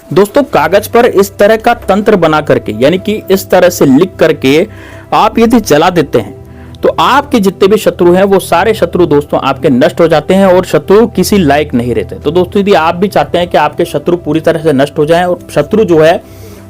दोस्तों कागज पर इस तरह का तंत्र बना करके, यानी कि इस तरह से लिख करके आप यदि जला देते हैं तो आपके जितने भी शत्रु हैं वो सारे शत्रु दोस्तों आपके नष्ट हो जाते हैं और शत्रु किसी लायक नहीं रहते। तो दोस्तों यदि आप भी चाहते हैं कि आपके शत्रु पूरी तरह से नष्ट हो जाएं और शत्रु जो है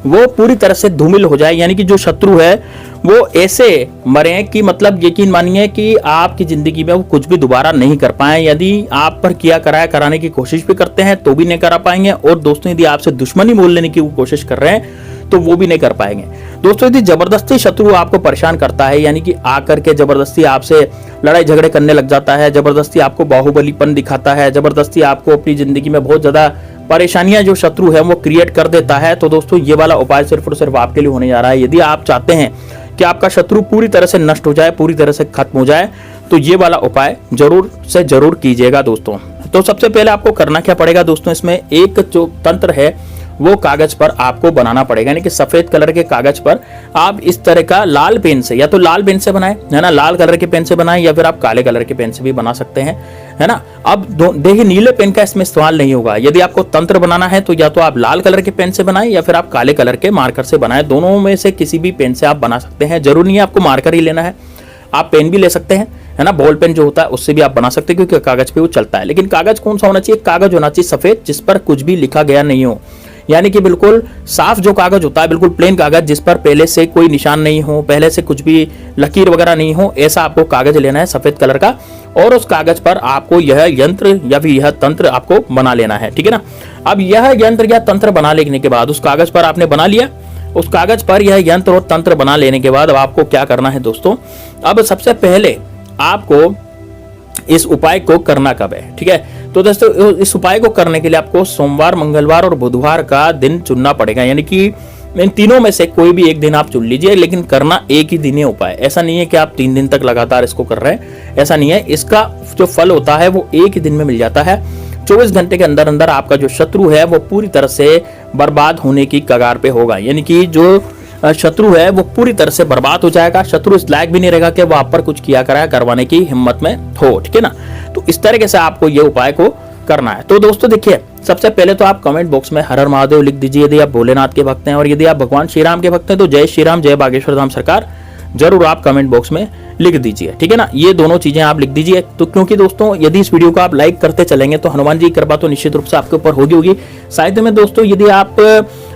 वो पूरी तरह से धूमिल हो जाए, यानी कि जो शत्रु है वो ऐसे मरे कि मतलब यकीन मानिए कि आपकी जिंदगी में वो कुछ भी दोबारा नहीं कर पाए। यदि आप पर किया कराया कराने की कोशिश भी करते हैं तो भी नहीं करा पाएंगे, और दोस्तों यदि आपसे दुश्मनी मोल लेने की कोशिश कर रहे हैं तो वो भी नहीं कर पाएंगे। दोस्तों यदि जबरदस्ती शत्रु आपको परेशान करता है, यानी कि आकर के जबरदस्ती आपसे लड़ाई झगड़े करने लग जाता है, जबरदस्ती आपको बाहुबलीपन दिखाता है, जबरदस्ती आपको अपनी जिंदगी में बहुत ज्यादा परेशानियां जो शत्रु है वो क्रिएट कर देता है, तो दोस्तों ये वाला उपाय सिर्फ और सिर्फ आपके लिए होने जा रहा है। यदि आप चाहते हैं कि आपका शत्रु पूरी तरह से नष्ट हो जाए, पूरी तरह से खत्म हो जाए, तो ये वाला उपाय जरूर से जरूर कीजिएगा दोस्तों। तो सबसे पहले आपको करना क्या पड़ेगा दोस्तों, इसमें एक जो तंत्र है वो कागज पर आपको बनाना पड़ेगा, यानी कि सफेद कलर के कागज पर आप इस तरह का लाल पेन से, या तो लाल पेन से बनाएं, है ना, लाल कलर के पेन से बनाएं, या फिर आप काले कलर के पेन से भी बना सकते हैं, है ना। अब देखिए नीले पेन का इसमें इस्तेमाल नहीं होगा। यदि आपको तंत्र बनाना है तो या तो आप लाल कलर के पेन से बनाएं या फिर आप काले कलर के मार्कर से बनाएं। दोनों में से किसी भी पेन से आप बना सकते हैं, जरूरी नहीं है आपको मार्कर ही लेना है, आप पेन भी ले सकते हैं, है ना। बॉल पेन जो होता है उससे भी आप बना सकते हैं क्योंकि कागज पे वो चलता है। लेकिन कागज कौन सा होना चाहिए, कागज होना चाहिए सफेद जिस पर कुछ भी लिखा गया नहीं हो, यानी कि बिल्कुल साफ जो कागज होता है, बिल्कुल प्लेन कागज जिस पर पहले से कोई निशान नहीं हो, पहले से कुछ भी लकीर वगैरह नहीं हो, ऐसा आपको कागज लेना है सफेद कलर का, और उस कागज पर आपको यह यंत्र या फिर यह तंत्र आपको बना लेना है, ठीक है ना। अब यह यंत्र या तंत्र बना लेने के बाद उस कागज पर आपने बना लिया, उस कागज पर यह यंत्र और तंत्र बना लेने के बाद अब आपको क्या करना है दोस्तों, अब सबसे पहले आपको इस उपाय को करना कब है, ठीक है। तो दोस्तों इस उपाय को करने के लिए आपको सोमवार, मंगलवार और बुधवार का दिन चुनना पड़ेगा, यानी कि इन तीनों में से कोई भी एक दिन आप चुन लीजिए, लेकिन करना एक ही दिन है उपाय। ऐसा नहीं है कि आप 3 दिन तक लगातार इसको कर रहे हैं, ऐसा नहीं है। इसका जो फल होता है वो एक ही दिन में मिल जाता है। 24 घंटे के अंदर अंदर आपका जो शत्रु है वो पूरी तरह से बर्बाद होने की कगार पे होगा, यानी कि जो शत्रु है वो पूरी तरह से बर्बाद हो जाएगा। शत्रु इस लायक भी नहीं रहेगा कि वो आप पर कुछ किया कराया करवाने की हिम्मत में हो, ठीक है ना। तो इस तरीके से आपको ये उपाय को करना है। तो दोस्तों देखिए, सबसे पहले तो आप कमेंट बॉक्स में हर हर महादेव लिख दीजिए यदि आप भोलेनाथ के भक्त हैं, और यदि आप भगवान श्री राम के भक्त हैं तो जय श्री राम, जय बागेश्वर धाम सरकार जरूर आप कमेंट बॉक्स में लिख दीजिए, ठीक है ना। ये दोनों चीजें आप लिख दीजिए। तो क्योंकि दोस्तों यदि इस वीडियो को आप लाइक करते चलेंगे तो हनुमान जी की कृपा तो निश्चित रूप से आपके ऊपर होगी। साथ में दोस्तों यदि आप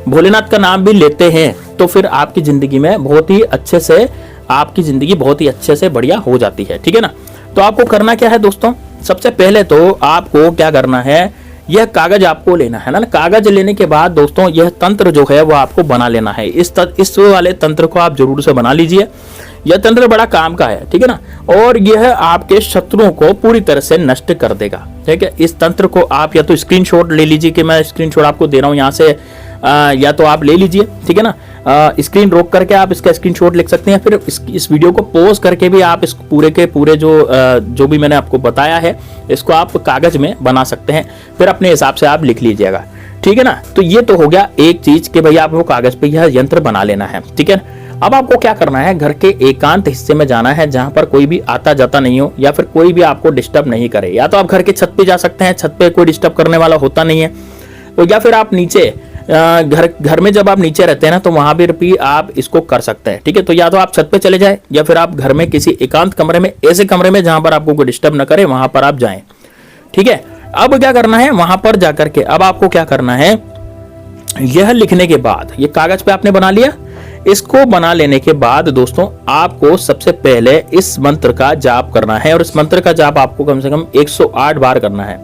भोलेनाथ का नाम भी लेते हैं तो फिर आपकी जिंदगी में बहुत ही अच्छे से, आपकी जिंदगी बहुत ही अच्छे से बढ़िया हो जाती है, ठीक है ना। तो आपको करना क्या है दोस्तों, सबसे पहले तो आपको क्या करना है, यह आपको लेना है ना। कागज लेने के बाद दोस्तों यह तंत्र जो है वो आपको बना लेना है। इस वाले तंत्र को आप जरूर से बना लीजिए। यह तंत्र बड़ा काम का है, ठीक है ना, और यह आपके शत्रुओं को पूरी तरह से नष्ट कर देगा, ठीक है। इस तंत्र को आप या तो स्क्रीनशॉट ले लीजिए, कि मैं स्क्रीनशॉट आपको दे रहा हूं यहाँ से, या तो आप ले लीजिए, ठीक है ना। स्क्रीन रोक करके आप इसका स्क्रीनशॉट लिख सकते हैं, फिर इस वीडियो को पॉज करके भी आप इस पूरे के पूरे जो भी मैंने आपको बताया है इसको आप कागज में बना सकते हैं, फिर अपने हिसाब से आप लिख लीजिएगा, ठीक है ना। तो ये तो हो गया एक चीज कि भैया आपको कागज पे यह यंत्र बना लेना है, ठीक है। अब आपको क्या करना है, घर के एकांत हिस्से में जाना है जहां पर कोई भी आता जाता नहीं हो या फिर कोई भी आपको डिस्टर्ब नहीं करे। या तो आप घर के छत पे जा सकते हैं, छत पे कोई डिस्टर्ब करने वाला होता नहीं है, तो या फिर आप नीचे घर में जब आप नीचे रहते हैं ना तो वहां भी आप इसको कर सकते हैं, ठीक है। तो या तो आप छत पे चले जाए या फिर आप घर में किसी एकांत कमरे में, ऐसे कमरे में जहां पर आपको कोई डिस्टर्ब न करे, वहां पर आप जाएं, ठीक है। अब क्या करना है, वहां पर जाकर के अब आपको क्या करना है, यह लिखने के बाद, ये कागज पे आपने बना लिया, इसको बना लेने के बाद दोस्तों आपको सबसे पहले इस मंत्र का जाप करना है, और इस मंत्र का जाप आपको कम से कम 108 बार करना है,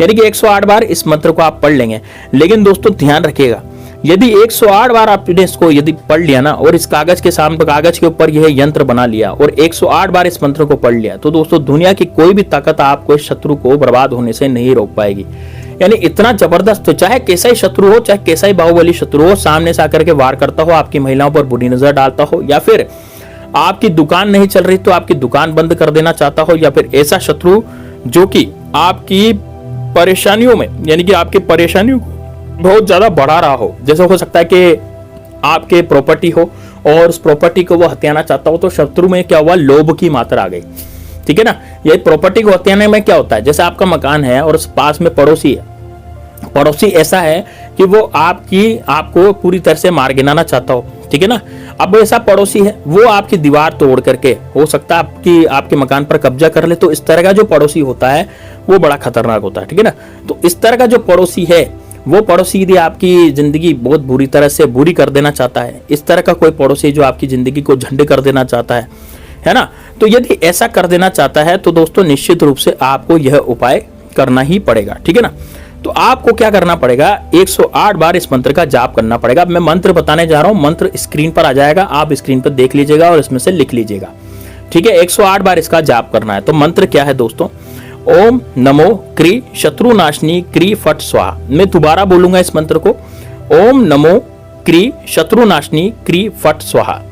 यानी कि 108 बार इस मंत्र को आप पढ़ लेंगे। लेकिन दोस्तों ध्यान रखिएगा, यदि 108 बार आपने इसको यदि पढ़ लिया ना, और इस कागज के सामने, कागज के ऊपर यह यंत्र बना लिया और 108 बार इस मंत्र को पढ़ लिया, तो दोस्तों दुनिया की कोई भी ताकत आपको इस शत्रु को बर्बाद होने से नहीं रोक पाएगी। यानी इतना जबरदस्त, चाहे कैसा ही शत्रु हो, चाहे कैसा ही बाहुबली शत्रु हो, सामने से आकर के वार करता हो, आपकी महिलाओं पर बुरी नजर डालता हो, या फिर आपकी दुकान नहीं चल रही तो आपकी दुकान बंद कर देना चाहता हो, या फिर ऐसा शत्रु जो कि आपकी परेशानियों में, यानी कि आपकी परेशानियों को बहुत ज्यादा बढ़ा रहा हो, जैसे हो सकता है कि आपके प्रॉपर्टी हो और उस प्रॉपर्टी को वो हत्याना चाहता हो, तो शत्रु में क्या हुआ, लोभ की मात्रा आ गई, ठीक है ना। ये प्रॉपर्टी को हत्याने में क्या होता है, जैसे आपका मकान है और उस पास में पड़ोसी है, पड़ोसी ऐसा है कि वो आपको पूरी तरह से मार गिराना चाहता हो, ठीक है ना। अब ऐसा पड़ोसी है वो आपकी दीवार तोड़ करके हो सकता है आपके मकान पर कब्जा कर ले, तो इस तरह का जो पड़ोसी होता है वो बड़ा खतरनाक होता है, ठीक है ना। तो इस तरह का जो पड़ोसी है वो पड़ोसी यदि आपकी जिंदगी बहुत बुरी तरह से बुरी कर देना चाहता है, इस तरह का कोई पड़ोसी जो आपकी जिंदगी को झंडे कर देना चाहता है ना, तो यदि ऐसा कर देना चाहता है तो दोस्तों निश्चित रूप से आपको यह उपाय करना ही पड़ेगा, ठीक है ना। तो आपको क्या करना पड़ेगा, 108 बार इस मंत्र का जाप करना पड़ेगा। अब मैं मंत्र बताने जा रहा हूं, मंत्र स्क्रीन पर आ जाएगा, आप स्क्रीन पर देख लीजिएगा और इसमें से लिख लीजिएगा, ठीक है। 108 बार इसका जाप करना है। तो मंत्र क्या है दोस्तों, ओम नमो क्री शत्रुनाशनी क्री फट स्वाहा। मैं दोबारा बोलूंगा इस मंत्र को, ओम नमो क्री शत्रुनाशनी क्री फट स्वाहा।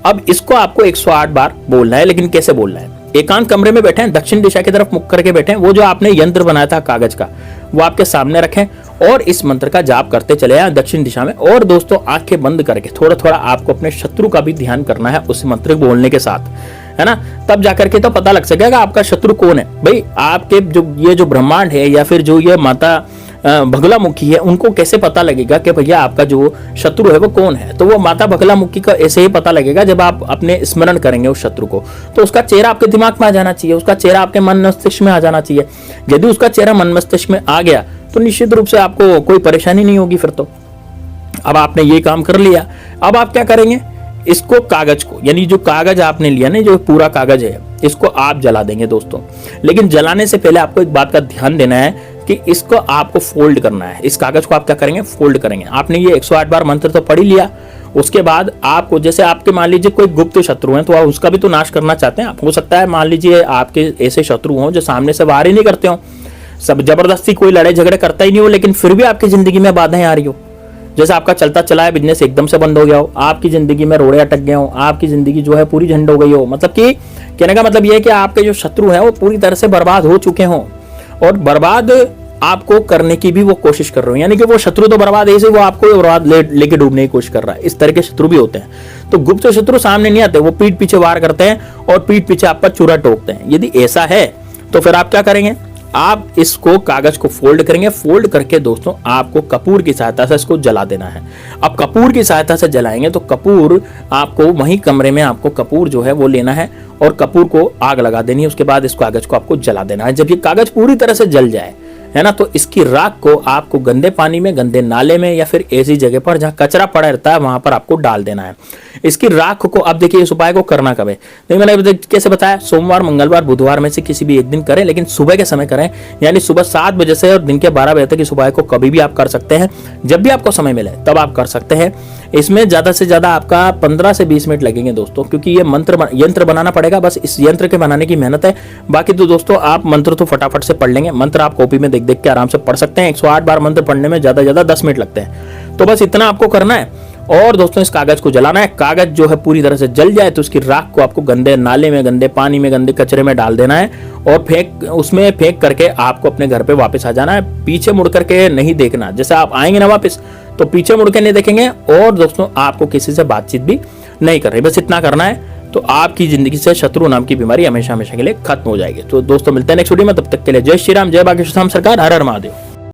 अब इसको आपको 108 बार बोलना है, लेकिन कैसे बोलना है, एकांत कमरे में बैठे हैं, दक्षिण दिशा की तरफ मुख करके बैठे हैं, वो जो आपने यंत्र बनाया था कागज का वो आपके सामने रखें और इस मंत्र का जाप करते चले आए दक्षिण दिशा में। और दोस्तों आंखें बंद करके थोड़ा थोड़ा आपको अपने शत्रु का भी ध्यान करना है उस मंत्र बोलने के साथ, है ना। तब जाकर के तो पता लग सकेगा आपका शत्रु कौन है। भाई आपके जो ब्रह्मांड है या फिर जो ये माता बगलामुखी है, उनको कैसे पता लगेगा कि भैया आपका जो शत्रु है वो कौन है। तो वो माता बगलामुखी का ऐसे ही पता लगेगा जब आप अपने स्मरण करेंगे उस शत्रु को, तो उसका चेहरा आपके दिमाग में आ जाना चाहिए, उसका चेहरा आपके मन मस्तिष्क में आ जाना चाहिए। यदि उसका चेहरा मन मस्तिष्क में आ गया तो निश्चित रूप से आपको कोई परेशानी नहीं होगी फिर तो। अब आपने ये काम कर लिया, अब आप क्या करेंगे, इसको कागज को, यानी जो कागज आपने लिया ना, जो पूरा कागज है, इसको आप जला देंगे दोस्तों। लेकिन जलाने से पहले आपको एक बात का ध्यान देना है कि इसको आपको फोल्ड करना है। इस कागज को आप क्या करेंगे, फोल्ड करेंगे। आपने ये 108 बार मंत्र तो पढ़ ही लिया, उसके बाद आपको, जैसे आपके मान लीजिए कोई गुप्त शत्रु हैं तो आप उसका भी तो नाश करना चाहते हैं। हो सकता है मान लीजिए आपके ऐसे शत्रु हों जो सामने से बाहर ही नहीं करते हो, सब जबरदस्ती कोई लड़ाई झगड़े करता ही नहीं हो, लेकिन फिर भी आपकी जिंदगी में बाधाएं आ रही हो। जैसे आपका चलता चला है बिजनेस एकदम से बंद हो गया हो, आपकी जिंदगी में रोड़े अटक गए हो, आपकी जिंदगी जो है पूरी झंड हो गई हो। मतलब कि कहने का मतलब यह है कि आपके जो शत्रु हैं वो पूरी तरह से बर्बाद हो चुके हों और बर्बाद आपको करने की भी वो कोशिश कर रहे हो। यानी कि वो शत्रु तो बर्बाद है, वो आपको बर्बाद लेके डूबने की कोशिश कर रहा है। इस तरह के शत्रु भी होते हैं। तो गुप्त शत्रु सामने नहीं आते, वो पीठ पीछे वार करते हैं और पीठ पीछे आपका चूरा टोकते हैं। यदि ऐसा है तो फिर आप क्या करेंगे, आप इसको कागज को फोल्ड करेंगे। फोल्ड करके दोस्तों आपको कपूर की सहायता से इसको जला देना है। अब कपूर की सहायता से जलाएंगे तो कपूर आपको वहीं कमरे में आपको कपूर जो है वो लेना है और कपूर को आग लगा देनी है। उसके बाद इस कागज को आपको जला देना है। जब ये कागज पूरी तरह से जल जाए, है ना, तो इसकी राख को आपको गंदे पानी में, गंदे नाले में या फिर ऐसी जगह पर जहां कचरा पड़ा रहता है वहां पर आपको डाल देना है। इसकी राख को, अब देखिए इस उपाय को करना कब है, नहीं मैंने कैसे बताया, सोमवार, मंगलवार, बुधवार में से किसी भी एक दिन करें, लेकिन सुबह के समय करें, यानी सुबह 7 बजे से और दिन के 12 बजे तक इस उपाय को कभी भी आप कर सकते हैं। जब भी आपको समय मिले तब आप कर सकते हैं। इसमें ज्यादा से ज्यादा आपका 15 से 20 मिनट लगेंगे दोस्तों, क्योंकि ये यंत्र बनाना पड़ेगा। बस इस यंत्र के बनाने की मेहनत है। बाकी तो दोस्तों आप मंत्र तो फटाफट से पढ़ लेंगे। मंत्र आप कॉपी में देख देख के आराम से पढ़ सकते हैं। 108 बार मंत्र पढ़ने में ज्यादा 10 मिनट लगते हैं। तो बस इतना आपको करना है और दोस्तों इस कागज को जलाना है। कागज जो है पूरी तरह से जल जाए तो उसकी राख को आपको गंदे नाले में, गंदे पानी में, गंदे कचरे में डाल देना है और उसमें फेंक करके आपको अपने घर पे वापस आ जाना है। पीछे मुड़ करके नहीं देखना। जैसे आप आएंगे ना वापस तो पीछे मुड़ के नहीं देखेंगे और दोस्तों आपको किसी से बातचीत भी नहीं कर रही। बस इतना करना है तो आपकी जिंदगी से शत्रु नाम की बीमारी हमेशा हमेशा के लिए खत्म हो जाएगी। तो दोस्तों मिलते हैं नेक्स्ट वीडियो में, तब तक के लिए जय श्री राम, जय बागेश्वर धाम सरकार, हर हर महादेव।